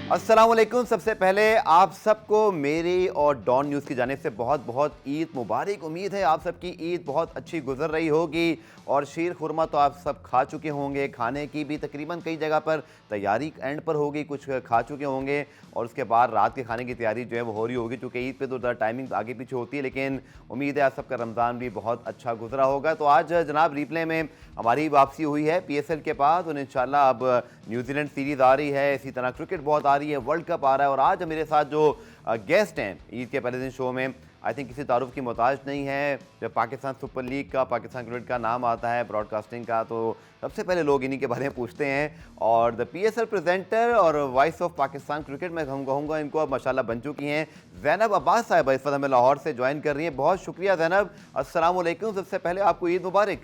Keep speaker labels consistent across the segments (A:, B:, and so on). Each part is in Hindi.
A: अस्सलाम वालेकुम। सबसे पहले आप सबको मेरी और डॉन न्यूज़ की जानिब से बहुत बहुत ईद मुबारक। उम्मीद है आप सबकी ईद बहुत अच्छी गुजर रही होगी और शीर खुरमा तो आप सब खा चुके होंगे। खाने की भी तकरीबन कई जगह पर तैयारी एंड पर होगी, कुछ खा चुके होंगे और उसके बाद रात के खाने की तैयारी जो है वो हो रही होगी, क्योंकि ईद पे तो ज़रा टाइमिंग आगे पीछे होती है। लेकिन उम्मीद है आप सबका रमज़ान भी बहुत अच्छा गुजरा होगा। तो आज जनाब रिप्ले में हमारी वापसी हुई है PSL के बाद और इंशाल्लाह अब न्यूजीलैंड सीरीज़ आ रही है, इसी तरह क्रिकेट बहुत आ रही है, वर्ल्ड कप आ रहा है। और आज मेरे साथ जो गेस्ट हैं ईद के पहले दिन शो में, आई थिंक किसी तारुफ की मोहताज नहीं है। जब पाकिस्तान सुपर लीग का, पाकिस्तान क्रिकेट का नाम आता है ब्रॉडकास्टिंग का, तो सबसे पहले लोग इन्हीं के बारे में पूछते हैं। और द PSL प्रेजेंटर और वॉइस ऑफ पाकिस्तान क्रिकेट मैं कहूँगा इनको अब माशाल्लाह बन चुकी हैं। ज़ैनब अब्बास साहिबा इस वक्त हमें लाहौर से ज्वाइन कर रही हैं। बहुत शुक्रिया ज़ैनब। अस्सलाम वालेकुम। सबसे पहले आपको ईद मुबारक।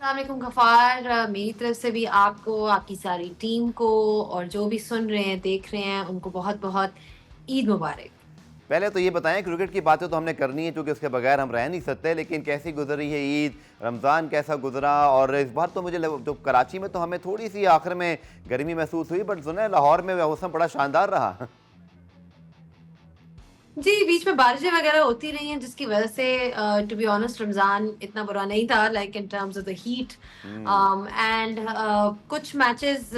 B: अस्सलामुअलैकुम गफ़ार, मेरी तरफ से भी आपको, आपकी सारी टीम को और जो भी सुन रहे हैं, देख रहे हैं, उनको बहुत बहुत ईद मुबारक।
A: पहले तो ये बताएं, क्रिकेट की बातें तो हमने करनी है क्योंकि उसके बगैर हम रह नहीं सकते, लेकिन कैसी गुजरी है ईद, रमज़ान कैसा गुजरा? और इस बार तो मुझे तो कराची में तो हमें थोड़ी सी आखिर में गर्मी महसूस हुई, बट सुना है लाहौर में मौसम बड़ा शानदार रहा।
B: जी, बीच में बारिशें वगैरह होती रही हैं जिसकी वजह से टू बी ऑनेस्ट रमज़ान इतना बुरा नहीं था, like in terms of the heat.
A: Hmm.
B: And कुछ मैचेस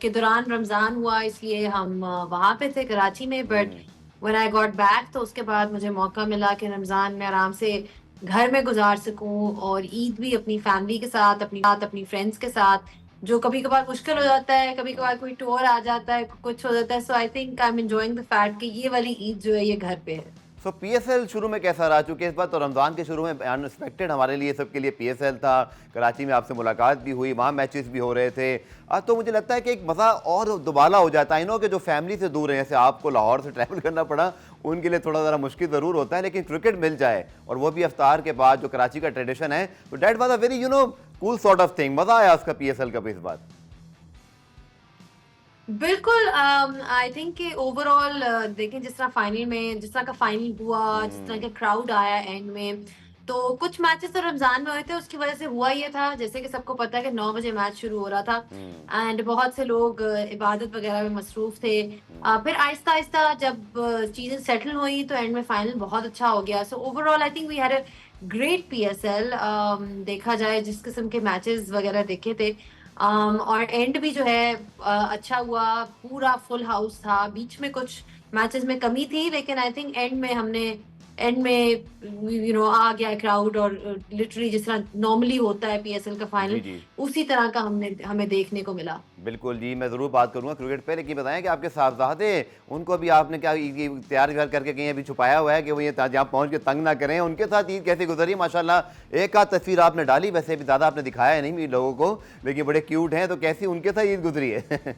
B: के दौरान रमज़ान हुआ, इसलिए हम वहाँ पे थे कराची में। But
A: hmm.
B: When I got back तो उसके बाद मुझे मौका मिला कि रमज़ान में आराम से घर में गुजार सकूं और ईद भी अपनी फैमिली के साथ, अपनी फ्रेंड्स के साथ। जो कभी-कभार मुश्किल हो जाता है, कभी-कभार कोई टूर आ जाता है, कुछ हो जाता है। So I think I am enjoying the fact कि ये वाली ईद जो है ये घर पे है।
A: सो PSL शुरू में कैसा रहा? चूंकि इस बार तो रमज़ान के शुरू में अनएक्सपेक्टेड हमारे लिए, सबके लिए PSL था। कराची में आपसे मुलाकात भी हुई, वहाँ मैचेस भी हो रहे थे। तो मुझे लगता है कि एक मज़ा और दुबाला हो जाता है। नो कि जो फैमिली से दूर है, जैसे आपको लाहौर से ट्रैवल करना पड़ा, उनके लिए थोड़ा ज़रा मुश्किल ज़रूर होता है, लेकिन क्रिकेट मिल जाए और वो भी अफ्तार के बाद, जो कराची का ट्रेडिशन है, तो that was a very cool sort of thing. मज़ा आया उसका PSL का भी इस बार।
B: बिल्कुल, आई थिंक कि ओवरऑल देखें जिस तरह का फाइनल हुआ, जिस तरह का
A: हम्म।
B: क्राउड आया एंड में, तो कुछ मैचेस तो रमजान में हुए थे, उसकी वजह से हुआ ये था जैसे कि सबको पता है कि 9 बजे मैच शुरू हो रहा था
A: हम्म।
B: एंड बहुत से लोग इबादत वगैरह में मसरूफ थे।
A: हम्म।
B: फिर आहिस्ता आहिस्ता जब चीजें सेटल हुई तो एंड में फाइनल बहुत अच्छा हो गया। So overall I think we had a great PSL। देखा जाए जिस किस्म के मैचेस वगैरह देखे थे, और एंड भी जो है अच्छा हुआ, पूरा फुल हाउस था। बीच में कुछ मैचेस में कमी थी, लेकिन आई थिंक एंड में आ गया क्राउड और लिटरली जिस तरह नॉर्मली होता है PSL का
A: जी
B: फाइनल,
A: जी।
B: उसी तरह का हमने हमें देखने को मिला।
A: बिल्कुल जी, मैं ज़रूर बात करूँगा क्रिकेट पे, लेकिन बताएं कि आपके साहबज़ादे, उनको भी आपने क्या ये तैयार व्यार करके कहीं अभी छुपाया हुआ है कि वो ये जहाँ पहुँच के तंग ना करें? उनके साथ ईद कैसी गुजरी? माशाल्लाह एक आध तस्वीर आपने डाली, वैसे भी ज़्यादा आपने दिखाया नहीं भी लोगों को, लेकिन बड़े क्यूट हैं। तो कैसी उनके साथ ईद गुजरी है?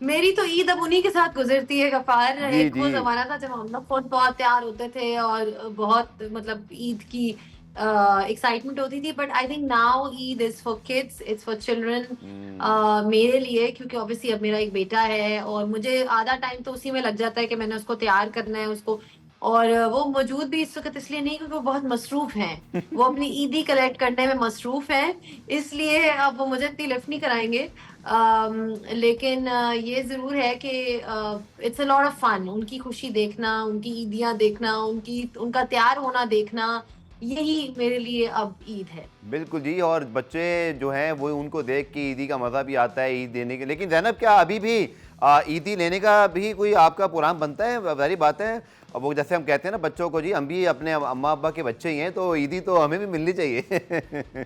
B: मेरी तो ईद अब उन्हीं के साथ गुजरती है गफ़ार।
A: जी
B: एक
A: जी।
B: वो ज़माना था जब हम लोग खुद बहुत तैयार होते थे और बहुत मतलब ईद की एक्साइटमेंट होती थी। But I think now Eid is for kids, it's for children.
A: Hmm.
B: मेरे लिए, क्योंकि ऑब्वियसली अब मेरा एक बेटा है और मुझे आधा टाइम तो उसी में लग जाता है कि मैंने उसको तैयार करना है उसको। और वो मौजूद भी इस वक़्त इसलिए नहीं क्योंकि वो बहुत मसरूफ़ हैं। वो अपनी ईदी कलेक्ट करने में मसरूफ़ हैं, इसलिए अब वो मुझे इतनी लिफ्ट नहीं कराएँगे। लेकिन ये ज़रूर है कि it's a lot of fun उनकी खुशी देखना, उनकी ईदियाँ देखना, उनकी उनका तैयार होना देखना, यही मेरे लिए अब ईद है।
A: बिल्कुल जी। और बच्चे जो हैं वो उनको देख के ईदी का मज़ा भी आता है ईद देने के। लेकिन ज़ैनब, क्या अभी भी ईदी लेने का भी कोई आपका प्रोग्राम बनता है? ज़ाहिर बात है, अब वो जैसे हम कहते हैं ना बच्चों को, जी हम भी अपने अम्मा अब्बा के बच्चे ही हैं, तो ईदी तो हमें भी मिलनी चाहिए।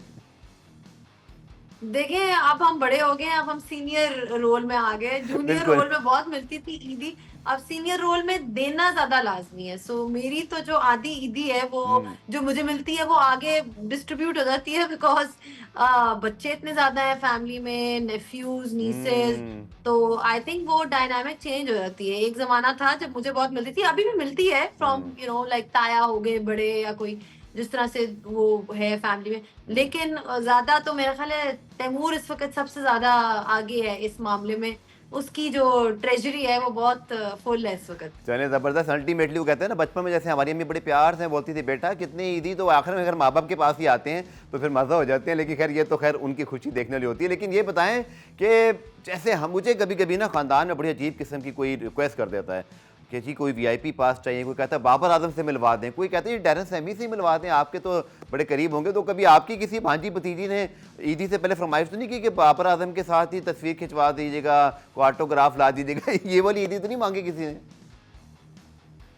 B: देखिए, अब हम बड़े हो गए हैं, अब हम सीनियर रोल में आ गए। जूनियर
A: बिल्कुल।
B: रोल में बहुत मिलती थी ईदी, अब सीनियर रोल में देना ज़्यादा लाज़मी है। सो मेरी तो जो आधी ईदी है, वो
A: हम्म।
B: जो मुझे मिलती है, वो आगे डिस्ट्रीब्यूट हो जाती है बिकॉज़ बच्चे इतने ज़्यादा हैं फैमिली में, नेफ्यूज़, नीसेज़।
A: हम्म।
B: तो आई थिंक वो डायनामिक चेंज हो जाती है। एक ज़माना था जब मुझे बहुत मिलती थी, अभी भी मिलती है फ्रॉम
A: हम्म।
B: लाइक ताया हो गए बड़े या कोई जिस तरह से वो है फैमिली में।
A: हम्म।
B: लेकिन ज़्यादा तो मेरा ख़्याल है तैमूर इस वक़्त सबसे ज़्यादा आगे है इस मामले में। उसकी जो ट्रेजरी है वो बहुत फुल है इस वक्त।
A: चले ज़बरदस्त। अल्टीमेटली वो कहते हैं ना, बचपन में जैसे हमारी अम्मी बड़े प्यार से बोलती थी बेटा कितनी ईदी, तो आखिर में अगर माँ बाप के पास ही आते हैं तो फिर मज़ा हो जाते हैं। लेकिन खैर ये तो खैर उनकी खुशी देखने वाली होती है। लेकिन ये बताएं कि जैसे हम, मुझे कभी कभी ना ख़ानदान में बड़ी अजीब किस्म की कोई रिक्वेस्ट कर देता है कि जी कोई वीआईपी पास चाहिए, कोई कहता है बाबर आजम से मिलवा दें, कोई कहता है डैरन सैमी से मिलवा दें, आपके तो बड़े करीब होंगे। तो कभी आपकी किसी भांजी भतीजी ने ईदी से पहले फरमाइश तो नहीं की कि बाबर आजम के साथ ही तस्वीर खिंचवा दीजिएगा, को ऑटोग्राफ ला दीजिएगा? ये वाली ईदी तो नहीं मांगी किसी ने?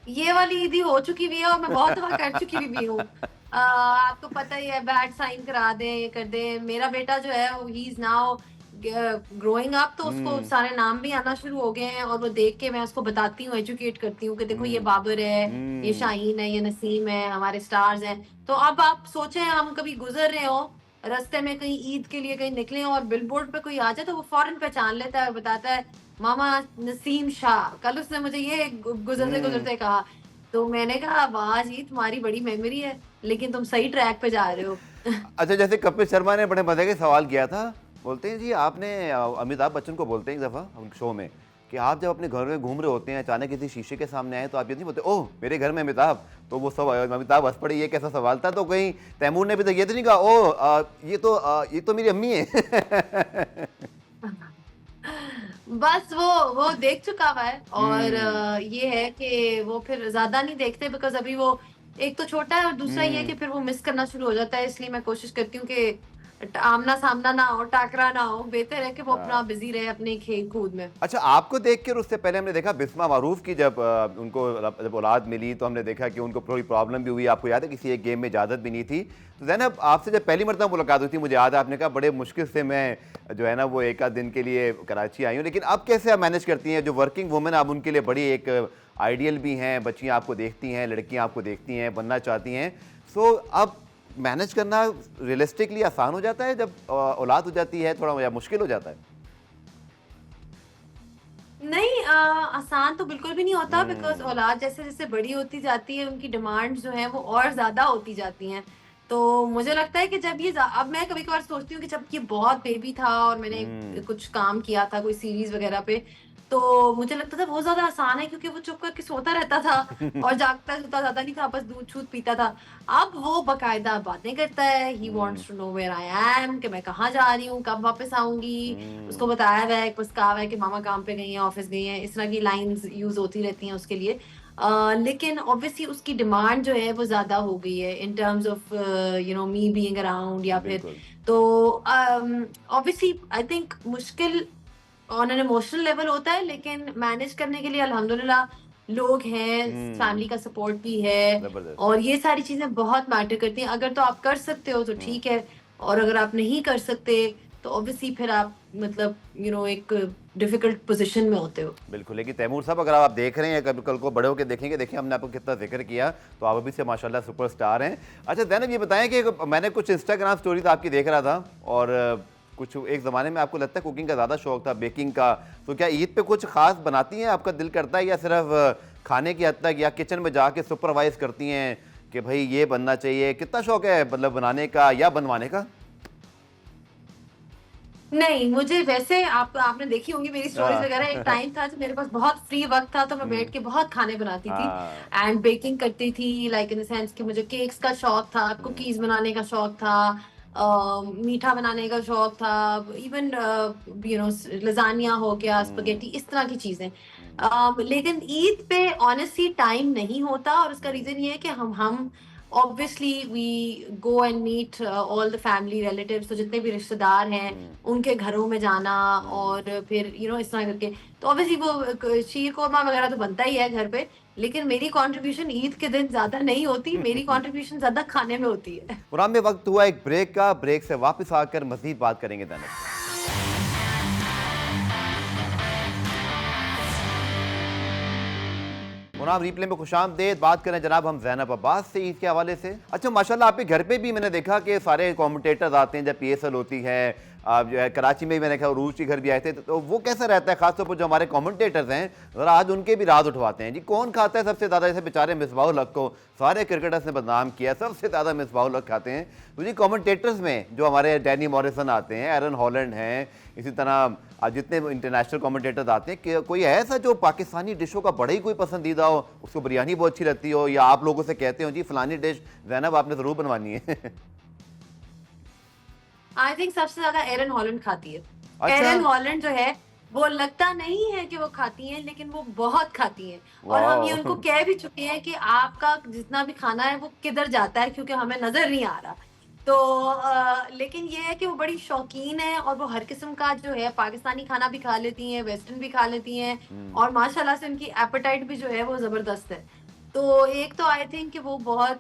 B: ये वाली ईदी हो चुकी भी है और मैं बहुत दफा कर चुकी भी हूँ। आपको पता ही है, बैट साइन करा दें, ये कर दें। मेरा बेटा जो है वो he is now growing up, तो उसको सारे नाम भी आना शुरू हो गए हैं और वो देख के मैं उसको बताती हूँ, एजुकेट करती हूँ कि देखो ये बाबर है, ये शाहीन है, ये नसीम है, हमारे स्टार्स हैं। तो अब आप सोचें, हम कभी गुजर रहे हो रास्ते में, कहीं ईद के लिए कहीं निकले और बिलबोर्ड पे कोई आ जाए तो वो फौरन पहचान लेता है, बताता है मामा नसीम शाह। कल उसने मुझे ये गुजरते गुजरते कहा, तो मैंने कहा वाह जी तुम्हारी बड़ी मेमोरी है, लेकिन तुम सही ट्रैक पे जा रहे हो।
A: अच्छा, जैसे कपिल शर्मा ने बड़े मजे के सवाल किया था, बोलते हैं जी आपने अमिताभ बच्चन को बोलते हैं एक दफ़ा शो में कि आप जब अपने घर में घूम रहे होते हैं, अचानक किसी शीशे के सामने आए तो आप ये नहीं बोलते ओह मेरे घर में अमिताभ? तो वो सब अमिताभ हंस पड़े, ये कैसा सवाल था? तो कहीं तैमूर ने भी तो ये तो नहीं कहा ओह ये तो मेरी अम्मी है?
B: बस वो देख चुका हुआ है और ये है कि वो फिर ज्यादा नहीं देखते, बिकॉज अभी वो एक तो छोटा है और दूसरा ये है कि फिर वो मिस करना शुरू हो जाता है। इसलिए मैं कोशिश करती हूँ कि आमना सामना ना हो, टाकरा ना हो, बेहतर है कि वो अपना बिजी रहे अपने खेल कूद में।
A: अच्छा, आपको देख कर उससे पहले हमने देखा बिस्मा मारूफ की जब जब औलाद मिली तो हमने देखा कि उनको थोड़ी प्रॉब्लम भी हुई। आपको याद है किसी एक गेम में इजाज़त भी नहीं थी। तो ज़ैनब, आपसे जब पहली मरतबा मुलाकात हुई थी, मुझे याद है आपने कहा बड़े मुश्किल से मैं जो है ना वो एक आध दिन के लिए कराची आई हूँ। लेकिन अब कैसे आप मैनेज करती हैं? जो वर्किंग वुमेन, आप उनके लिए बड़ी एक आइडियल भी हैं, बच्चियाँ आपको देखती हैं, लड़कियाँ आपको देखती हैं, बनना चाहती हैं। सो अब मैनेज करना रियलिस्टिकली आसान हो जाता है जब औलाद हो जाती है, थोड़ा या मुश्किल हो जाता है?
B: नहीं, आसान तो बिल्कुल भी नहीं होता, बिकॉज औलाद जैसे जैसे बड़ी होती जाती है उनकी डिमांड्स जो हैं वो और ज्यादा होती जाती हैं। तो मुझे लगता है कि जब ये अब मैं कभी कभार सोचती हूँ कि जब ये बहुत बेबी था और मैंने कुछ काम किया था कोई सीरीज वगैरह पे, तो मुझे लगता था बहुत ज्यादा आसान है क्योंकि वो चुप करके सोता रहता था और जागता सोता ज्यादा नहीं था, बस दूध छूट पीता था। अब वो बकायदा बातें करता है, he wants to know where I am, कि मैं कहाँ जा रही हूँ, कब वापस आऊंगी। उसको बताया हुआ है, बस कहा हुआ है कि मामा काम पे गई हैं, ऑफिस गई हैं, इस तरह की लाइंस यूज होती रहती हैं उसके लिए। लेकिन ऑब्वियसली उसकी डिमांड जो है वो ज्यादा हो गई है in terms of me being around, या फिर
A: बिल्कुल।
B: तो ऑब्वियसली आई थिंक मुश्किल ऑन एन इमोशनल लेवल होता है, लेकिन मैनेज करने के लिए अल्हम्दुलिल्लाह लोग हैं, फैमिली का सपोर्ट भी है
A: जबरदस्त।
B: और ये सारी चीजें बहुत मैटर करती हैं। अगर तो आप कर सकते हो तो ठीक है, और अगर आप नहीं कर सकते तो ऑब्वियसली फिर आप मतलब एक डिफिकल्ट पोजीशन में होते हो।
A: बिल्कुल। लेकिन तैमूर साहब, अगर आप देख रहे हैं, कभी कल को बड़े होकर देखेंगे, देखिए हमने आपको कितना जिक्र किया, तो आप अभी से माशाल्लाह सुपरस्टार हैं। अच्छा ज़ैनब, ये बताएं कि मैंने कुछ इंस्टाग्राम स्टोरी तो आपकी देख रहा था और कुछ एक ज़माने में आपको लगता है कुकिंग का ज़्यादा शौक था, बेकिंग का। तो क्या ईद पे कुछ खास बनाती हैं, आपका दिल करता है, या सिर्फ खाने की हद तक, या किचन में जाके सुपरवाइज करती हैं कि भाई ये बनना चाहिए? कितना शौक है मतलब बनाने का या बनवाने का?
B: नहीं, मुझे वैसे आपने देखी होंगी मेरी स्टोरीज वगैरह, एक टाइम था जब मेरे पास बहुत फ्री वक्त था तो मैं बैठ के बहुत खाने बनाती थी
A: हाँ।
B: एंड बेकिंग करती थी, लाइक इन द सेंस कि मुझे केक्स का शौक था, कुकीज बनाने का शौक था, मीठा बनाने का शौक था, इवन लजानिया हो गया, स्पगेटी, इस तरह की चीजें। लेकिन ईद पे ऑनेस्टली टाइम नहीं होता और उसका रीजन ये है कि हम obviously we go and meet all the family relatives, तो जितने भी रिश्तेदार हैं उनके घरों में जाना और फिर इस तरह करके, तो obviously वो शीर कोरमा वगैरह तो बनता ही है घर पे, लेकिन मेरी कंट्रीब्यूशन ईद के दिन ज्यादा नहीं होती, मेरी कंट्रीब्यूशन ज्यादा खाने में होती है।
A: कुरान में वक्त हुआ एक ब्रेक का, ब्रेक से वापस आकर मजीद बात करेंगे ज़ैनब। मुनाब रिप्ले में खुशामदेद। बात करें जनाब हम ज़ैनब अब्बास से ईद के हवाले से। अच्छा माशाल्लाह, आपके घर पे भी मैंने देखा कि सारे कमेंटेटर्स आते हैं जब PSL होती है। आप जो है कराची में भी मैंने कहा, रूज के घर भी आए थे, तो वो कैसा रहता है? खासतौर पर जो हमारे कमेंटेटर्स हैं, ज़रा आज उनके भी राज उठवाते हैं जी। कौन खाता है सबसे ज़्यादा? जैसे बेचारे मिसबाहुल हक को सारे क्रिकेटर्स ने बदनाम किया, सबसे ज़्यादा मिसबाहुल हक खाते हैं। तो जी कमेंटेटर्स में जो हमारे डैनी मॉरिसन आते हैं, एरन हॉलैंड हैं, इसी तरह आज जितने इंटरनेशनल कमेंटेटर्स आते हैं कि कोई है ऐसा जो पाकिस्तानी डिशों का बड़ा ही कोई पसंदीदा हो, उसको बिरयानी बहुत अच्छी लगती हो, या आप लोगों से कहते हो जी फलानी डिश ज़ैनब आपने ज़रूर बनवानी है?
B: आई थिंक सबसे ज्यादा एरन हॉलैंड खाती है।
A: अच्छा।
B: एरन हॉलैंड जो है वो लगता नहीं है कि वो खाती हैं, लेकिन वो बहुत खाती हैं। और हम ये उनको
A: वाह।
B: कह भी चुके हैं कि आपका जितना भी खाना है वो किधर जाता है, क्योंकि हमें नजर नहीं आ रहा। तो लेकिन ये है कि वो बड़ी शौकीन है और वो हर किस्म का जो है पाकिस्तानी खाना भी खा लेती हैं, वेस्टर्न भी खा लेती हैं, और माशाल्लाह से उनकी एपेटाइट भी जो है वो जबरदस्त है। तो एक तो आई थिंक कि वो बहुत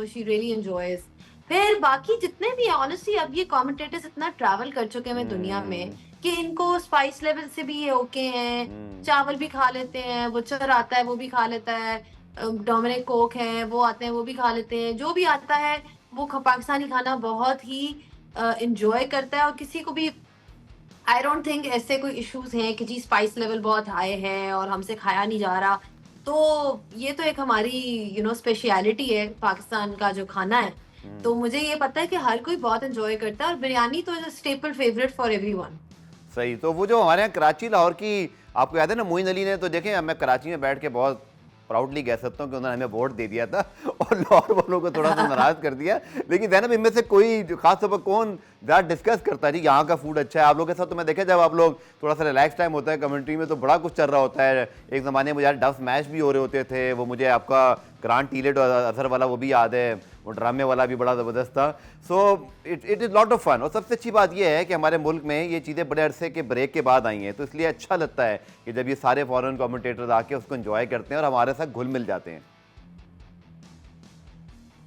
B: शी रियली एंजॉयज। फिर बाकी जितने भी ऑनेस्टली अब ये कमेंटेटर्स इतना ट्रैवल कर चुके हैं दुनिया में
A: हम्म।
B: कि इनको स्पाइस लेवल से भी ये ओके हैं। चावल भी खा लेते हैं, बुचर आता है वो भी खा लेता है, डोमिनिक कोक है वो आते हैं वो भी खा लेते हैं, जो भी आता है वो पाकिस्तानी खाना बहुत ही इंजॉय करता है। और किसी को भी आई डोंट थिंक ऐसे कोई इश्यूज हैं कि जी स्पाइस लेवल बहुत हाई है और हमसे खाया नहीं जा रहा। तो ये तो एक हमारी स्पेशलिटी है पाकिस्तान का जो खाना है। तो मुझे ये पता है कि हर कोई बहुत एंजॉय करता है, और बिरयानी तो स्टेपल फेवरेट फॉर एवरीवन।
A: सही। तो वो जो हमारे यहाँ कराची लाहौर की, आपको याद है ना मोइन अली ने, तो देखें मैं कराची में बैठ के बहुत प्राउडली कह सकता हूँ कि उन्होंने हमें वोट दे दिया था और लाहौर वालों को थोड़ा सा नाराज कर दिया। लेकिन ज़ैनब इनमें से कोई खास तौर पर कौन ज़्यादा डिस्कस करता है जी यहाँ का फूड अच्छा है? आप लोग के साथ तो मैं देखा जब आप लोग थोड़ा सा रिलैक्स टाइम होता है कमेंट्री में तो बड़ा कुछ चल रहा होता है। एक ज़माने में यार डफ मैच भी हो रहे होते थे, वो मुझे आपका ग्रांड टीलेट और अजहर वाला वो भी याद है, वो ड्रामे वाला भी बड़ा ज़बरदस्त था। So it is lot of fun. और सबसे अच्छी बात यह है कि हमारे मुल्क में ये चीज़ें बड़े अरसे के ब्रेक के बाद आई हैं, तो इसलिए अच्छा लगता है कि जब ये सारे फॉरेन कमेंटेटर्स आके उसको एंजॉय करते हैं और हमारे साथ घुल मिल जाते हैं।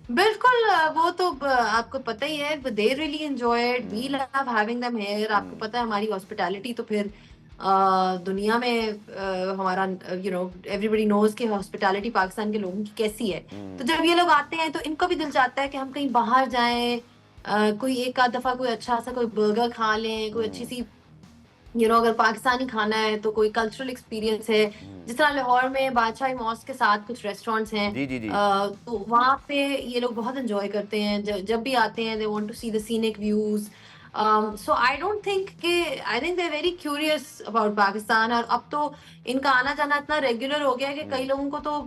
B: बिल्कुल वो तो आपको पता ही है, they really enjoyed, we love having them here. आपको पता है हमारी हॉस्पिटैलिटी तो फिर दुनिया में हमारा एवरीबडी नोज कि हॉस्पिटैलिटी पाकिस्तान के लोगों की कैसी है। तो जब ये लोग आते हैं तो इनको भी दिल चाहता है कि हम कहीं बाहर जाएं, कोई एक आध दफा कोई अच्छा सा कोई बर्गर खा लें, कोई अच्छी सी अगर पाकिस्तानी खाना है तो कोई कल्चरल एक्सपीरियंस है। जिस तरह लाहौर में बादशाही मॉस्क के साथ कुछ रेस्टोरेंट्स हैं,
A: जी जी जी।
B: तो वहाँ पे ये लोग बहुत एंजॉय करते हैं। जब भी आते हैं they want to see the scenic views. So I don't think कि I think they very curious about Pakistan. और अब तो इनका आना जाना इतना रेगुलर हो गया है कि कई लोगों को तो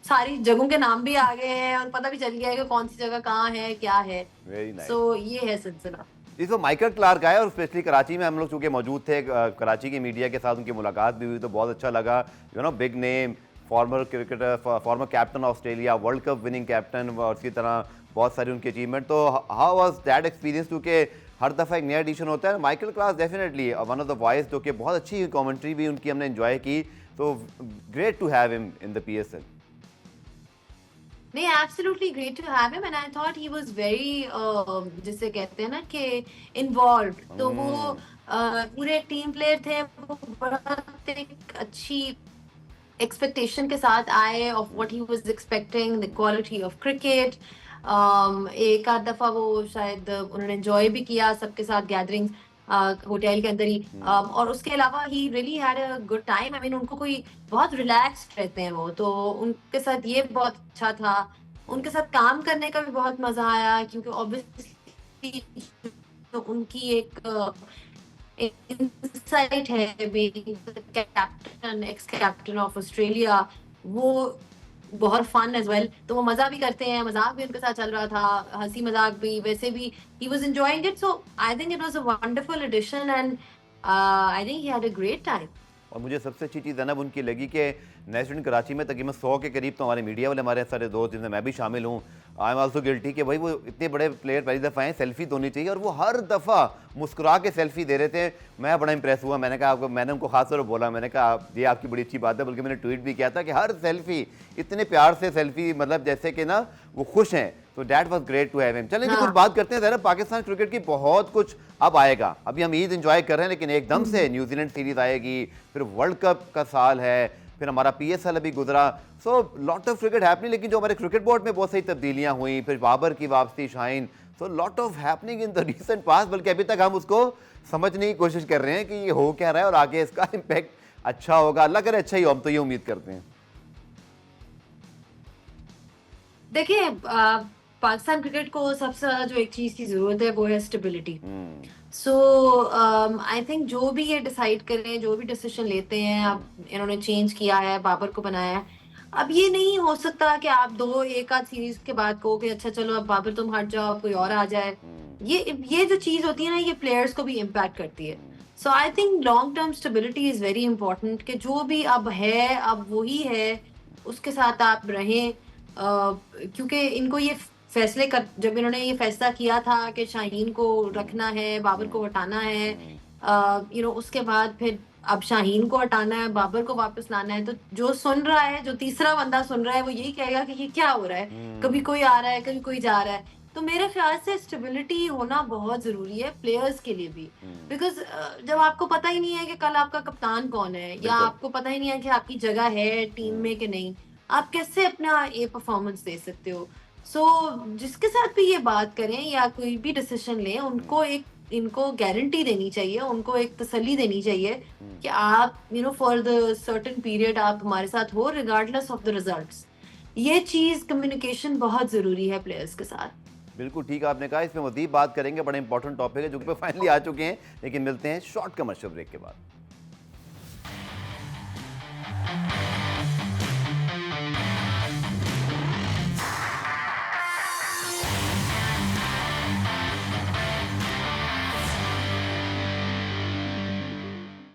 B: सारी जगहों के नाम भी आ गए हैं और पता भी चल गया है कि कौन सी जगह कहाँ है क्या है।
A: Very nice.
B: सो ये है सिलसिला।
A: इस वो माइकल क्लार्क आए और स्पेशली कराची में हम लोग चूँकि मौजूद थे, कराची की मीडिया के साथ उनकी मुलाकात भी हुई तो बहुत अच्छा लगा। Big name, farmer cricketer, former captain Australia, world cup winning captain, और इसी तरह बहुत सारी उनकी अचीवमेंट। तो हाउ वाज दैट एक्सपीरियंस? क्योंकि हर दफ़ा एक नया एडिशन होता है। Michael Clarke definitely one of the voice, जो कि बहुत अच्छी कॉमेंट्री भी उनकी हमने एंजॉय की। तो great to have him in the PSL।
B: नहीं, absolutely great to have him, and I thought he was very जिसे कहते हैं ना कि इन्वॉल्व्ड। तो वो पूरे टीम प्लेयर थे, वो बहुत एक अच्छी एक्सपेक्टेशन के साथ आए of what he was expecting the quality of cricket. एक आध दफा वो शायद उन्होंने एंजॉय भी किया सबके साथ गैदरिंग होटल के अंदर ही। और उसके अलावा he really had a good time. I mean उनको कोई बहुत रिलैक्स्ड रहते हैं वो, तो उनके साथ ये बहुत अच्छा था। उनके साथ काम करने का भी बहुत मजा आया, क्योंकि ऑब्वियसली तो उनकी एक इनसाइट है being captain, x captain of Australia, वो बहुत फन एज वेल। तो वो मजा भी करते हैं, मजाक भी उनके साथ चल रहा था, हंसी मजाक भी, वैसे भी he was enjoying it. So I think it was a wonderful edition, and I think he had a great time.
A: और मुझे सबसे अच्छी चीज़ ज़ैनब उनकी लगी कि नेशनल कराची में तकरीबन 100 के करीब तो हमारे मीडिया वाले, हमारे सारे दोस्त जिनमें मैं भी शामिल हूँ, आई एम आल्सो गिल्टी, कि भाई वो इतने बड़े प्लेयर पहली दफ़ा आए, सेल्फी तो होनी चाहिए। और वो हर दफ़ा मुस्कुरा के सेल्फी दे रहे थे। मैं बड़ा इंप्रेस हुआ। मैंने कहा आपको, मैंने उनको खास तौर पर बोला, मैंने कहा ये आपकी बड़ी अच्छी बात है, बल्कि मैंने ट्वीट भी किया था कि हर सेल्फी इतने प्यार से सेल्फी, मतलब जैसे कि ना वो खुश हैं। तो that was great to have him. चलें जी, कुछ बात करते हैं ज़रा पाकिस्तान क्रिकेट की। बहुत कुछ अब आएगा, अभी हम ईद एंजॉय कर रहे हैं, लेकिन एकदम से न्यूजीलैंड सीरीज आएगी, फिर वर्ल्ड कप का साल है, फिर हमारा PSL अभी गुजरा। So lot of cricket happening. लेकिन जो हमारे क्रिकेट बोर्ड में बहुत सारी तब्दीलियां हुई, फिर बाबर की वापसी, Shaheen, so lot of happening in the recent past, बल्कि अभी तक हम उसको समझने की कोशिश कर रहे हैं कि ये हो क्या रहा है और आगे इसका इम्पैक्ट अच्छा होगा। अल्लाह करे अच्छा ही हो, हम तो ये उम्मीद करते हैं।
B: देखिए पाकिस्तान क्रिकेट को सबसे ज्यादा जो एक चीज की जरूरत है वो है stability.
A: Hmm.
B: So I think जो भी ये डिसाइड करें, जो भी डिसीजन लेते हैं, अब इन्होंने चेंज किया है, बाबर को बनाया है, अब ये नहीं हो सकता कि आप दो एक आध सीरीज के बाद कहो कि अच्छा चलो अब बाबर तुम हट जाओ, अब कोई और आ जाए। ये जो चीज होती है ना, ये प्लेयर्स को भी इम्पैक्ट करती है। So I think long term stability is very important, कि जो भी अब है अब वही है, उसके साथ आप रहें। क्योंकि इनको ये फैसले कर, जब इन्होंने ये फैसला किया था कि शाहीन को रखना है, बाबर को हटाना है, उसके बाद फिर अब शाहीन को हटाना है, बाबर को वापस लाना है, तो जो सुन रहा है, जो तीसरा बंदा सुन रहा है, वो यही कहेगा कि ये क्या हो रहा है, कभी कोई आ रहा है, कभी कोई जा रहा है। तो मेरे ख्याल से स्टेबिलिटी होना बहुत जरूरी है प्लेयर्स के लिए भी, बिकॉज जब आपको पता ही नहीं है कि कल आपका कप्तान कौन है, या
A: बिल्कुल।
B: आपको पता ही नहीं है कि आपकी जगह है टीम में कि नहीं, आप कैसे अपना ये परफॉर्मेंस दे सकते हो। सो जिसके साथ भी ये बात करें या कोई भी डिसीजन लें, उनको एक इनको गारंटी देनी चाहिए, उनको एक तसल्ली देनी चाहिए कि आप फॉर द सर्टेन पीरियड आप हमारे साथ हो, रिगार्डलेस ऑफ द रिजल्ट्स। ये चीज कम्युनिकेशन बहुत जरूरी है प्लेयर्स के साथ।
A: बिल्कुल ठीक आपने कहा, इसमें मजीद बात करेंगे, बड़ा इंपॉर्टेंट टॉपिक है जो कि फाइनली आ चुके हैं, लेकिन मिलते हैं शॉर्ट कमर्शियल ब्रेक के बाद।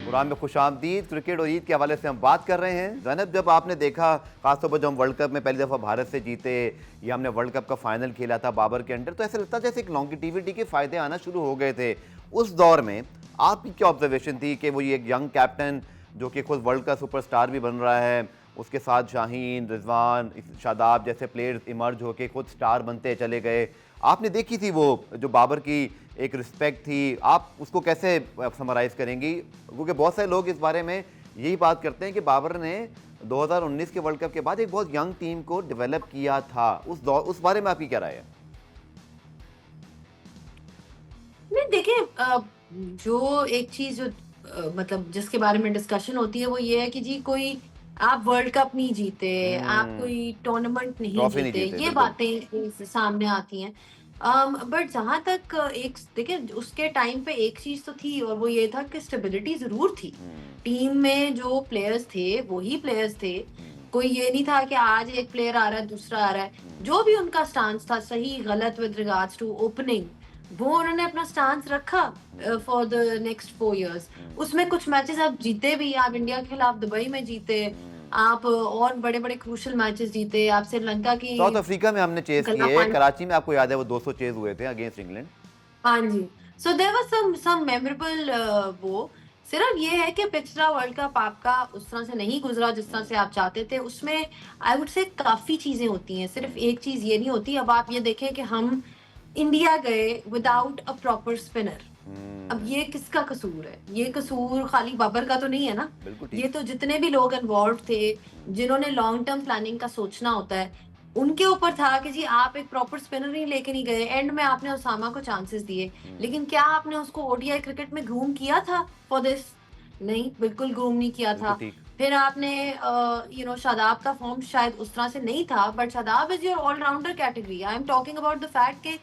A: प्रोग्राम में खुशामदीद। क्रिकेट और ईद के हवाले से हम बात कर रहे हैं। ज़ैनब, जब आपने देखा, खासतौर पर जब हम वर्ल्ड कप में पहली दफ़ा भारत से जीते, या हमने वर्ल्ड कप का फाइनल खेला था बाबर के अंडर, तो ऐसा लगता जैसे एक लॉन्गिटिविटी के फ़ायदे आना शुरू हो गए थे। उस दौर में आपकी क्या ऑब्जर्वेशन थी कि वो ये एक यंग कैप्टन जो कि खुद वर्ल्ड का सुपरस्टार भी बन रहा है, उसके साथ शाहीन, रिजवान, शादाब जैसे प्लेयर्स इमर्ज होके खुद स्टार बनते चले गए। आपने देखी थी वो जो बाबर की एक रिस्पेक्ट थी, आप उसको कैसे समराइज़ करेंगी? क्योंकि बहुत सारे लोग इस बारे में यही बात करते हैं कि बाबर ने 2019 के वर्ल्ड कप के बाद एक बहुत यंग टीम को डेवलप किया था। उस बारे में आपकी क्या राय है?
B: नहीं, देखिए, जो एक चीज जो मतलब जिसके बारे में डिस्कशन होती है वो ये है कि जी कोई आप वर्ल्ड कप नहीं जीते, आप कोई टूर्नामेंट नहीं
A: ट्रॉफी नहीं
B: जीते,
A: जीते,
B: ये
A: बिल्कुल।
B: बातें सामने आती हैं। बट जहां तक एक देखिए, उसके टाइम पे एक चीज तो थी, और वो ये था कि स्टेबिलिटी जरूर थी। टीम में जो प्लेयर्स थे वही प्लेयर्स थे, कोई ये नहीं था कि आज एक प्लेयर आ रहा है दूसरा आ रहा है। जो भी उनका स्टांस था, सही गलत, विद रिगार्ड्स टू ओपनिंग, वो उन्होंने अपना स्टांस रखा फॉर द नेक्स्ट 4 years। उसमें कुछ मैचेस आप जीते भी, आप इंडिया के खिलाफ दुबई में जीते, आप और बड़े बड़े क्रूशल मैचेस जीते, आप श्रीलंका की
A: साउथ अफ्रीका में हमने चेस
B: गल्ला
A: किए,
B: पानी।
A: कराची में आपको याद है वो 200 चेस हुए थे अगेंस्ट इंग्लैंड।
B: हाँ जी। So there was some memorable. वो सिर्फ ये है कि पिछला वर्ल्ड कप आपका उस तरह से नहीं गुजरा जिस तरह से आप चाहते थे। उसमें आई वुड से काफी चीजें होती हैं, सिर्फ एक चीज ये नहीं होती। अब आप ये देखें कि हम इंडिया गए विदाउट अ प्रॉपर स्पिनर। अब ये किसका कसूर है? ये कसूर खाली बाबर का तो नहीं है ना।
A: बिल्कुल ठीक।
B: ये तो जितने भी लोग इन्वॉल्व थे, जिन्होंने लॉन्ग टर्म प्लानिंग का सोचना होता है, उनके ऊपर था कि जी आप एक प्रॉपर स्पिनर नहीं लेके नहीं गए। एंड में आपने उसामा को चांसेस दिए, लेकिन क्या आपने उसको ओडीआई क्रिकेट में ग्रूम किया था फॉर दिस? नहीं, बिल्कुल ग्रूम नहीं किया था।
A: बिल्कुल ठीक।
B: फिर आपने शादाब का फॉर्म शायद उस तरह से नहीं था, but Shadab is your allrounder category. I am talking about the fact कि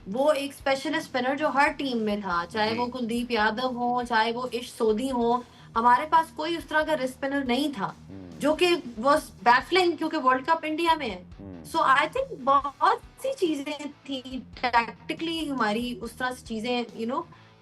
B: वो एक स्पेशलिस्ट स्पिनर जो हर टीम में था, चाहे वो कुलदीप यादव हो, चाहे वो इश सोधी हो। हमारे पास कोई उस तरह का रिस्ट स्पिनर नहीं था, जो कि वाज बैफलिंग, क्योंकि वर्ल्ड कप इंडिया में है। सो आई थिंक बहुत सी चीजें थी टैक्टिकली, हमारी उस तरह से चीजें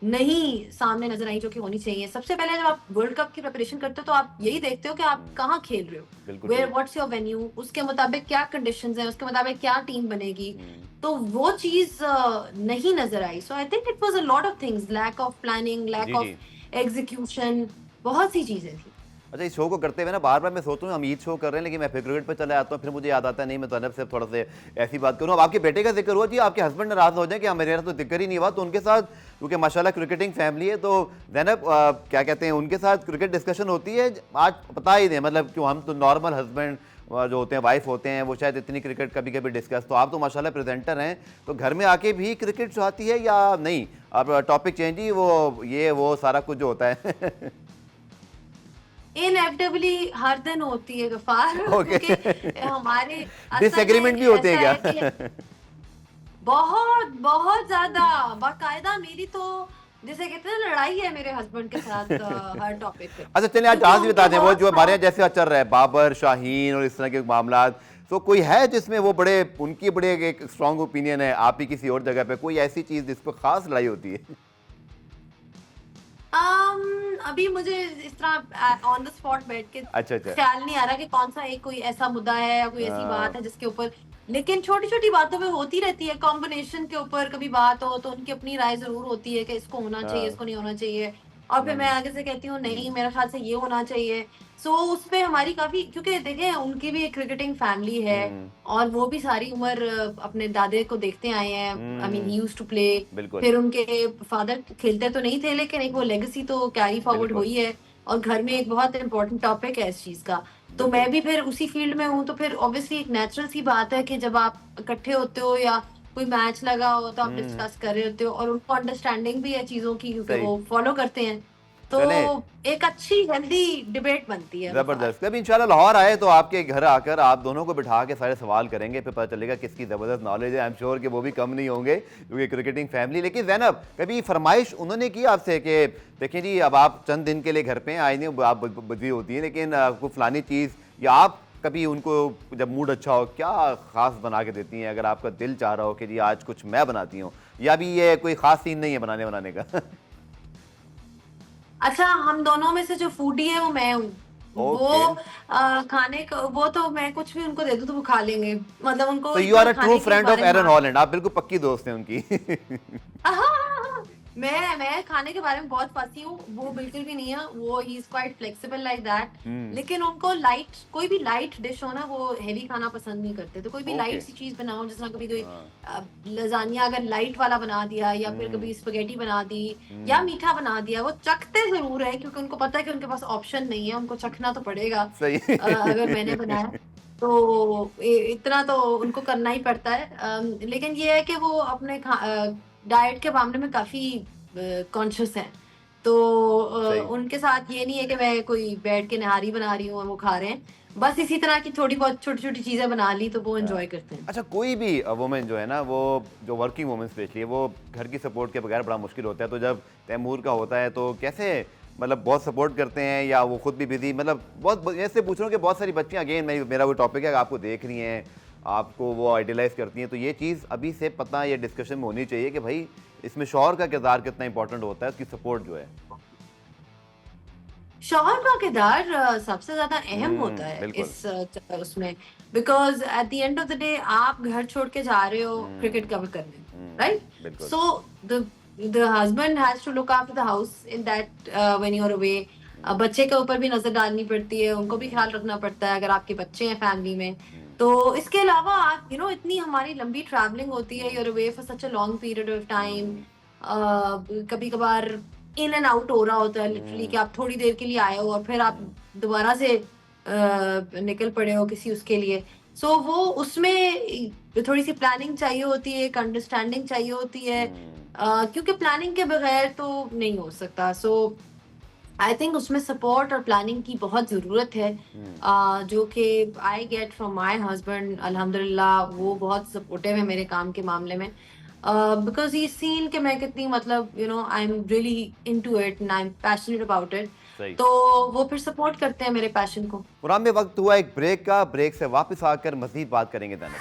B: नहीं सामने नजर आई जो कि होनी चाहिए। सबसे पहले जब आप वर्ल्ड कप की प्रिपरेशन करते हो तो आप यही देखते हो कि आप कहाँ खेल रहे हो, वेयर व्हाट्स योर वेन्यू, उसके मुताबिक क्या कंडीशंस हैं, उसके मुताबिक क्या टीम बनेगी। तो वो चीज नहीं नजर आई। So I think it was a lot of things, lack of planning, lack of execution, बहुत सी चीजें थी।
A: अच्छा, इस शो को करते हुए ना बार बार मैं सोचता हूँ हम ईद शो कर रहे हैं, लेकिन मैं फिर क्रिकेट पर चला जाता हूँ। फिर मुझे याद आता है नहीं, मैं तो अनब से थोड़ा से ऐसी बात करूँ। अब आपके बेटे का जिक्र हुआ जी, आपके हस्बैंड नाराज हो जाए कि मेरे तो जिक्र ही नहीं हुआ, तो उनके साथ, क्योंकि माशाल्लाह क्रिकेटिंग फैमिली है, तो ज़ैनब क्या कहते हैं, उनके साथ क्रिकेट डिस्कशन होती है? आज बता ही दें, मतलब क्यों, हम तो नॉर्मल हस्बैंड जो होते हैं, वाइफ होते हैं, वो शायद इतनी क्रिकेट कभी कभी डिस्कस, तो आप तो माशाल्लाह प्रेजेंटर हैं, तो घर में आके भी क्रिकेट चाहती है या नहीं? अब टॉपिक चेंज ही, वो सारा कुछ जो होता है
B: इनएविटेबली हर दिन होती है गफार।
A: Okay.
B: क्योंकि हमारे
A: डिसएग्रीमेंट भी होते हैं क्या?
B: बहुत बहुत ज्यादा बाकायदा मेरी तो जैसे कहते हैं ना, लड़ाई है मेरे हस्बैंड के साथ हर टॉपिक पे,
A: अच्छा चलिए, आज
B: क्योंकि
A: आज भी
B: उनके
A: बता दें, वो
B: बहुत
A: जो हमारे यहाँ
B: सारे
A: जैसे चल रहा है बाबर शाहीन और इस तरह के मामला, तो कोई है जिसमें वो बड़े उनकी बड़े एक स्ट्रांग ओपिनियन है, आप ही किसी और जगह पे कोई ऐसी चीज जिस पर खास लड़ाई होती है?
B: अभी मुझे इस तरह ऑन द स्पॉट बैठ के
A: अच्छा अच्छा।
B: ख्याल नहीं आ रहा कि कौन सा एक कोई ऐसा मुद्दा है या कोई ऐसी बात है जिसके ऊपर, लेकिन छोटी छोटी बातों पे होती रहती है, कॉम्बिनेशन के ऊपर कभी बात हो तो उनकी अपनी राय जरूर होती है कि इसको होना चाहिए, इसको नहीं होना चाहिए, और फिर मैं आगे से कहती हूँ नहीं मेरा ख्याल से ये होना चाहिए। सो उस पे हमारी काफी, क्योंकि देखें उनकी भी एक क्रिकेटिंग फैमिली है और वो भी सारी उम्र अपने दादे को देखते आए हैं, I mean he used to play,
A: बिल्कुल
B: फिर उनके फादर खेलते तो नहीं थे लेकिन एक वो लेगेसी तो कैरी फॉरवर्ड
A: बिल्कुल
B: हुई है, और घर में एक बहुत इंपॉर्टेंट टॉपिक है इस चीज का। तो
A: बिल्कुल।
B: मैं भी फिर उसी फील्ड में हूँ, तो फिर ऑब्वियसली एक नेचुरल सी बात है कि जब आप इकट्ठे होते हो या कोई मैच लगा हो तो आप डिस्कस कर रहे होते हो, और उनको अंडरस्टैंडिंग भी है चीजों की क्योंकि
A: सही।
B: वो फॉलो करते हैं, तो
A: चलें,
B: एक अच्छी हेल्दी डिबेट बनती है बाहर।
A: जबरदस्त। कभी इंशाल्लाह लाहौर आए तो आपके घर आकर आप दोनों को बिठा के सारे सवाल करेंगे, फिर पता चलेगा किसकी ज़बरदस्त नॉलेज है। आई एम श्योर कि वो भी कम नहीं होंगे क्योंकि क्रिकेटिंग फैमिली। लेकिन ज़ैनब, कभी फरमाइश उन्होंने की आपसे कि देखें जी अब आप चंद दिन के लिए घर पे आए नहीं, आप बिजी होती हैं, लेकिन आपको फलानी चीज़, या आप कभी उनको जब मूड अच्छा हो क्या ख़ास बना के देती हैं, अगर आपका दिल चाह रहा हो कि जी आज कुछ मैं बनाती हूँ, या भी ये कोई ख़ास सीन नहीं है बनाने का?
B: अच्छा, हम दोनों में से जो फूडी है वो मैं हूँ। वो
A: ओके।
B: खाने का वो तो मैं कुछ भी उनको दे दूँ तो वो खा लेंगे। मतलब उनको
A: तो यू
B: इतना
A: आर अ ट्रू
B: खाने के
A: फ्रेंड ऑफ
B: बारे में
A: एरन हॉलैंड, आप बिल्कुल पक्की दोस्त हैं उनकी।
B: मैं खाने के बारे में बहुत फसी हूँ, वो बिल्कुल भी नहीं है, वो he is quite flexible like that. लेकिन उनको लाइट, कोई भी लाइट डिश हो ना, वो हेवी खाना पसंद नहीं करते, तो कोई भी
A: ओके।
B: लाइट सी चीज बनाओ, जिस तरह कभी कोई
A: हाँ।
B: लजानिया अगर लाइट वाला बना दिया या फिर कभी स्पेगेटी बना दी या मीठा बना दिया, वो चखते जरूर है क्योंकि उनको पता है कि उनके पास ऑप्शन नहीं है, उनको चखना तो पड़ेगा।
A: सही।
B: अगर मैंने बनाया तो इतना तो उनको करना ही पड़ता है। लेकिन ये है कि वो अपने डाइट के मामले में काफी कॉन्शियस हैं, तो
A: सही।
B: उनके साथ ये नहीं है कि मैं कोई बैठ के निहारी बना रही हूँ और वो खा रहे हैं, बस इसी तरह की थोड़ी बहुत छोटी छोटी चीजें बना ली तो वो
A: हाँ।
B: एंजॉय करते हैं।
A: अच्छा, कोई भी वुमेन जो है ना, वो जो वर्किंग वुमेन स्पेशली, वो घर की सपोर्ट के बगैर बड़ा मुश्किल होता है, तो जब तैमूर का होता है तो कैसे, मतलब बहुत सपोर्ट करते हैं या वो खुद भी बिजी, मतलब बहुत ऐसे पूछ रहा हूँ कि बहुत सारी बच्चियाँ, अगेन मेरा वो टॉपिक है, आपको देख रही हैं, आपको वो आइडियलाइज करती हैं, तो ये चीज़ अभी से पता या डिस्कशन में होनी चाहिए कि भाई इसमें शौहर का किरदार कितना इंपॉर्टेंट होता है, उसकी सपोर्ट जो है।
B: शौहर का किरदार सबसे ज्यादा अहम होता है
A: बिल्कुल।
B: इस उसमें, because at the end of the day आप घर छोड़ के जा रहे हो क्रिकेट कवर करने, राइट?
A: बिल्कुल।
B: So the husband has to look after the house in that when you are away. बच्चे के ऊपर भी नजर डालनी पड़ती है, उनको भी ख्याल रखना पड़ता है अगर आपके बच्चे हैं फैमिली में। तो इसके अलावा आप इतनी हमारी लंबी ट्रैवलिंग होती है, you are away for such a long period of time. कभी कभार इन एंड आउट हो रहा होता है लिटरली, कि आप थोड़ी देर के लिए आए हो और फिर आप दोबारा से निकल पड़े हो किसी उसके लिए। सो वो उसमें थोड़ी सी प्लानिंग चाहिए होती है, एक अंडरस्टैंडिंग चाहिए होती है, क्योंकि प्लानिंग के बगैर तो नहीं हो सकता। सो आई थिंक उसमें सपोर्ट और प्लानिंग की बहुत ज़रूरत है, जो कि I get from my husband. अल्हम्दुलिल्लाह वो बहुत सपोर्टिव है मेरे काम के मामले में, बिकॉज ही सीन कि मैं कितनी, मतलब I am really into it and I am passionate about it,
A: सही।
B: तो वो फिर सपोर्ट करते हैं मेरे पैशन को।
A: कुरान में वक्त हुआ एक ब्रेक का, ब्रेक से वापस आकर मजीद बात करेंगे दैनिक।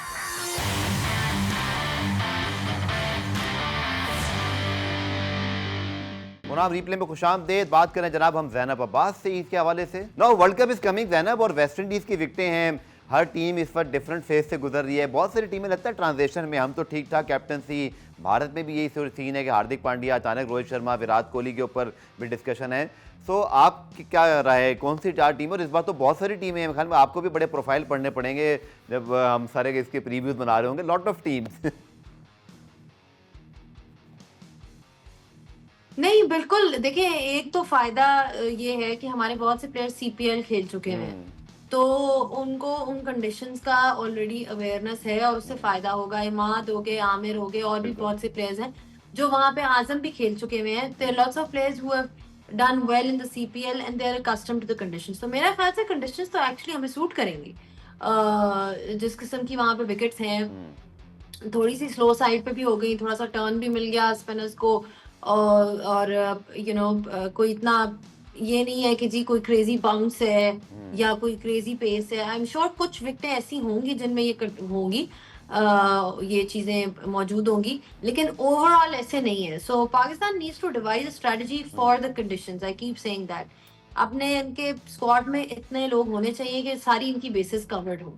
A: मुनाब रिप्ले में खुशामदेद, बात करें जनाब हम ज़ैनब अब्बास से ईद के हवाले से। No, world cup is coming Zainab, और वेस्ट इंडीज़ की विकटें हैं, हर टीम इस वक्त डिफरेंट फेज से गुजर रही है, बहुत सारी टीमें लगता है ट्रांजिशन में, हम तो ठीक ठाक कैप्टनसी, भारत में भी यही सीन है कि हार्दिक पांड्या, अचानक रोहित शर्मा, विराट कोहली के ऊपर भी डिस्कशन है। सो आपकी क्या राय है, कौन सी चार टीम, और इस बार तो बहुत सारी टीमें हैं, ख्याल में आपको भी बड़े प्रोफाइल पढ़ने पड़ेंगे जब हम सारे इसके प्रीव्यूज बना रहे होंगे, लॉट ऑफ टीम्स।
B: नहीं, बिल्कुल, देखिए एक तो फायदा ये है कि हमारे बहुत से प्लेयर सीपीएल खेल चुके हैं, तो उनको उन कंडीशंस का ऑलरेडी अवेयरनेस है और उससे फायदा होगा। इमाद हो गए, आमिर हो गए, और भी
A: बिल्कुल।
B: बहुत से प्लेयर्स हैं जो वहां पे, आजम भी खेल चुके हुए हैं। There lots of players who have done well in the CPL and they are accustomed to the conditions. तो मेरा ख्याल से कंडीशंस तो एक्चुअली हमें सूट करेंगी, जिस किस्म की वहां पे विकेट्स हैं, थोड़ी सी स्लो साइड पे भी हो गई, थोड़ा सा टर्न भी मिल गया स्पिनर्स को, और कोई इतना ये नहीं है कि जी कोई क्रेजी बाउंस है या कोई क्रेजी पेस है। आई एम श्योर कुछ विकेटें ऐसी होंगी जिनमें होंगी, ये चीजें मौजूद होंगी, लेकिन ओवरऑल ऐसे नहीं है। So Pakistan needs to devise a strategy for the conditions, I keep saying that. अपने इनके स्क्वाड में इतने लोग होने चाहिए कि सारी इनकी बेसिस कवर्ड हो।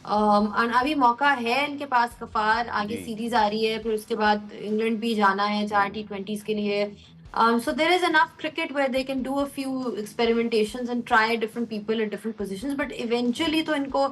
B: और अभी मौका है इनके पास, कफार आगे
A: जी
B: सीरीज आ रही है, फिर उसके बाद इंग्लैंड भी जाना है 4 T20s के लिए। So there is enough cricket where they can do a few experimentations and try different people at different positions, but eventually तो इनको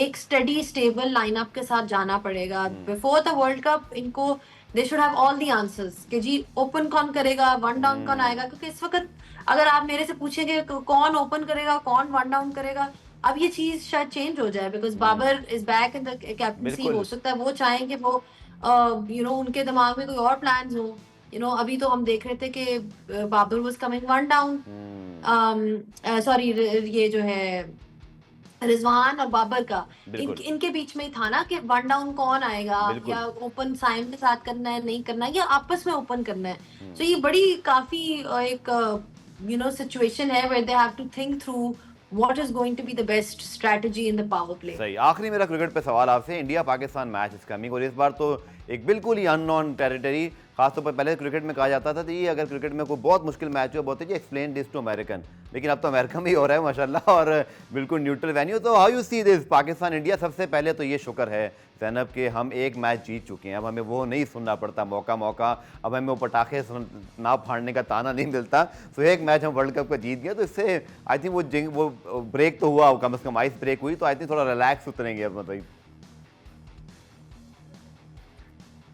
B: एक steady stable lineup के साथ जाना पड़ेगा। Before the World Cup इनको they should have all the answers कि जी ओपन कौन करेगा, वन डाउन कौन आएगा, क्योंकि इस वक्त अगर आप मेरे से पूछेंगे कौन ओपन करेगा कौन वन डाउन करेगा, अब ये चीज शायद चेंज हो जाए, because Babar is back in the captaincy.
A: बिल्कुल
B: हो सकता है वो चाहें कि वो उनके दिमाग में कोई और प्लान्स हो। अभी तो हम देख रहे थे कि Babar was coming one down, sorry ये जो है रिजवान और बाबर का
A: बिल्कुल
B: इनके बीच में ही था ना कि वन डाउन कौन आएगा,
A: बिल्कुल
B: या ओपन साइम के साथ करना है नहीं करना है, या आपस में ओपन करना है। तो ये बड़ी काफी एक सिचुएशन है where they have to think through what is going to be the best strategy in the power play.
A: सही। आखिरी मेरा क्रिकेट पे सवाल आपसे, India Pakistan match is coming, और इस बार तो एक बिल्कुल ही अननोन टेरिटरी, खासतौर पर पहले क्रिकेट में कहा जाता था तो ये अगर क्रिकेट में कोई बहुत मुश्किल मैच हो बहुत है एक्सप्लेन दिस टू अमेरिकन, लेकिन अब तो अमेरिका में ही हो रहा है माशाल्लाह, और बिल्कुल न्यूट्रल वेन्यू। तो how you see this Pakistan India? सबसे पहले तो ये शुक्र है ज़ैनब के हम एक मैच जीत चुके हैं, अब हमें वो नहीं सुनना पड़ता मौका मौका, अब हमें वो पटाखे ना फाड़ने का ताना नहीं मिलता। तो एक मैच हम वर्ल्ड कप का जीत गया, तो इससे आई थिंक वो ब्रेक तो हुआ, कम से कम आइस ब्रेक हुई, तो आई थिंक थोड़ा रिलैक्स उतरेंगे अब मतलब।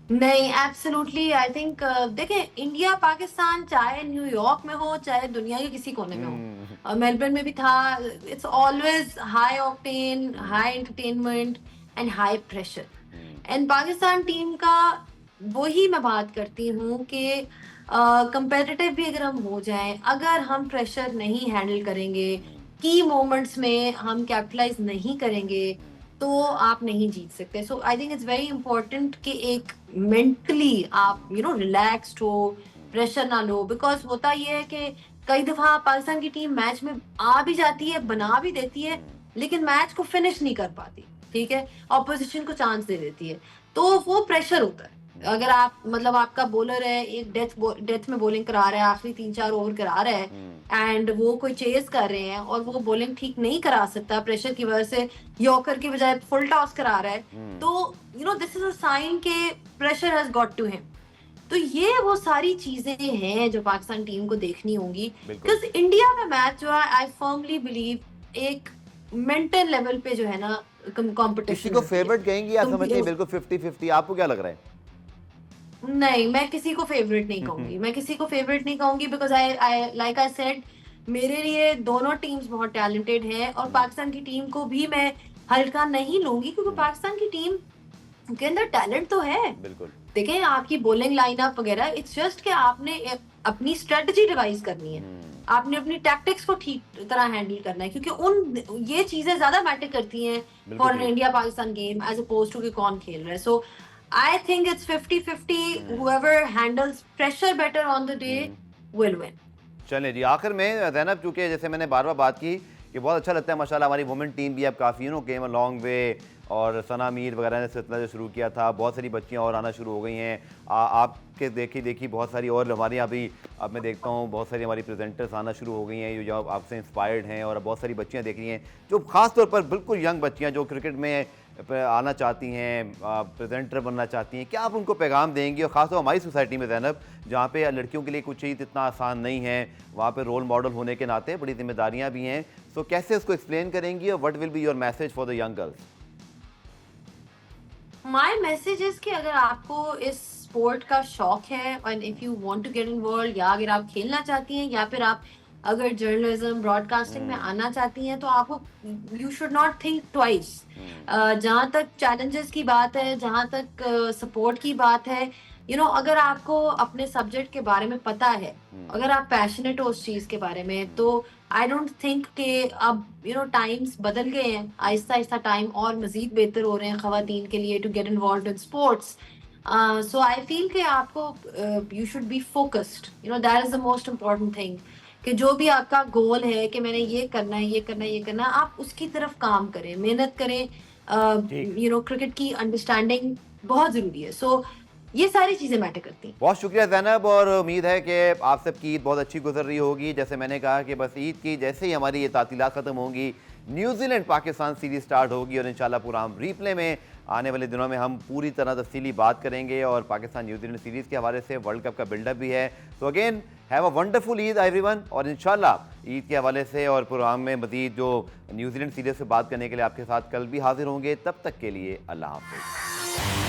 B: नहीं, एब्सोल्युटली आई थिंक देखें, इंडिया पाकिस्तान चाहे न्यूयॉर्क में हो चाहे दुनिया के किसी कोने में हो, मेलबर्न में भी था, it's always high octane, high entertainment and high pressure. And Pakistan team का वही मैं बात करती हूँ कि कंपेटिटिव भी अगर हम हो जाएं, अगर हम प्रेशर नहीं हैंडल करेंगे, की मोमेंट्स में हम कैपिटलाइज नहीं करेंगे, तो आप नहीं जीत सकते। So I think it's very important कि एक मेंटली आप रिलैक्स्ड हो, प्रेशर ना लो, बिकॉज होता ये है कि कई दफा पाकिस्तान की टीम मैच में आ भी जाती है, बना भी देती है, लेकिन मैच को फिनिश नहीं कर पाती, ठीक है, ऑपोजिशन को चांस दे देती है, तो वो प्रेशर होता है। अगर आप मतलब आपका बॉलर है, एक डेथ में बॉलिंग करा रहा है, आखिरी 3-4 ओवर करा रहा है, एंड वो कोई चेस कर रहे हैं और वो बॉलिंग ठीक नहीं करा सकता प्रेशर की वजह से, यॉर्कर की बजाय फुल टॉस करा रहा है, तो दिस इज अ साइन के pressure has got to him. तो ये वो सारी चीजें हैं जो पाकिस्तान टीम को देखनी होंगी, बिकॉज इंडिया का मैच जो है आई फर्मली बिलीव एक मेंटल लेवल पे जो है ना कॉम्पिटिशन।
A: किसी को फेवरेट कहेंगी या समझिए बिल्कुल 50-50, आपको क्या लग रहा है?
B: नहीं, मैं किसी को फेवरेट नहीं कहूंगी, मैं किसी को फेवरेट नहीं कहूंगी, because I like I said, मेरे लिए दोनों टीम्स बहुत टैलेंटेड हैं, और पाकिस्तान की टीम को भी मैं हल्का नहीं लूंगी, क्योंकि पाकिस्तान की टीम के अंदर टैलेंट तो है।
A: बिल्कुल
B: देखें आपकी बॉलिंग लाइनअप वगैरह, इट्स जस्ट कि आपने अपनी स्ट्रेटजी डिवाइस करनी है, आपने अपनी टैक्टिक्स को ठीक तरह हैंडल करना है, क्योंकि ये चीजें ज्यादा मैटर करती हैं for India Pakistan game as oppose to कि कौन खेल रहा है। सो I think it's 50-50. Whoever handles pressure better on the day will win.
A: चलिए जी, आखिर में ज़ैनब, चूँकि जैसे मैंने बार बार बात की कि बहुत अच्छा लगता है माशाल्लाह, हमारी वुमेन टीम भी अब काफ़ी केम अ लॉन्ग वे, और सना मीर वगैरह ने सिलसिला जो शुरू किया था, बहुत सारी बच्चियां और आना शुरू हो गई हैं। आपके देखी बहुत सारी, और हमारे यहाँ भी अब मैं देखता हूँ बहुत सारी हमारी प्रेजेंटर्स आना शुरू हो गई हैं जो आपसे इंस्पायर्ड हैं, और बहुत सारी बच्चियाँ देख रही हैं जो ख़ास तौर पर बिल्कुल यंग बच्चियाँ जो क्रिकेट में आना चाहती हैं, प्रेजेंटर बनना चाहती हैं। क्या आप उनको पैगाम देंगी? और ख़ासतौर हमारी सोसाइटी में ज़ैनब, जहाँ पे लड़कियों के लिए कुछ चीज़ इतना आसान नहीं है, वहाँ पे रोल मॉडल होने के नाते बड़ी जिम्मेदारियाँ भी हैं, सो कैसे उसको एक्सप्लेन करेंगी, और what will be your message for the young girls?
B: My message is कि अगर आपको इस स्पोर्ट का शौक है, और if you want to get involve, या अगर आप खेलना चाहती हैं, या फिर आप अगर जर्नलिज्म ब्रॉडकास्टिंग में आना चाहती हैं, तो आपको you should not think twice. जहाँ तक चैलेंजेस की बात है, जहाँ तक सपोर्ट की बात है, अगर आपको अपने सब्जेक्ट के बारे में पता है, अगर आप पैशनेट हो उस चीज के बारे में, तो आई डोंट थिंक कि अब टाइम्स बदल गए हैं, आहिस्ता आहिस्ता टाइम और मजीद बेहतर हो रहे हैं खवातीन के लिए to get involve in sports. So I feel कि आपको you should be focused, that is the most important thing, कि जो भी आपका गोल है कि मैंने ये करना है, ये करना है, ये करना है, आप उसकी तरफ काम करें, मेहनत करें.
A: ठीक।
B: क्रिकेट की अंडरस्टैंडिंग बहुत जरूरी है. सो ये सारी चीजें मैटर करती हैं.
A: बहुत शुक्रिया ज़ैनब, और उम्मीद है कि आप सबकी ईद बहुत अच्छी गुजर रही होगी. जैसे मैंने कहा कि बस ईद की जैसे ही हमारी ये तातीलात ख़त्म होंगी, न्यूजीलैंड पाकिस्तान सीरीज़ स्टार्ट होगी और इंशाल्लाह पूरा हम रीप्ले में आने वाले दिनों में हम पूरी तरह तफसीली बात करेंगे. और पाकिस्तान न्यूजीलैंड सीरीज़ के हवाले से वर्ल्ड कप का बिल्डअप भी है. So again have a wonderful Eid everyone, और इंशाल्लाह ईद के हवाले से और प्रोग्राम में मज़ीद जो न्यूजीलैंड सीरीज़ से बात करने के लिए आपके साथ कल भी हाजिर होंगे. तब तक के लिए अल्लाह हाफ़िज़.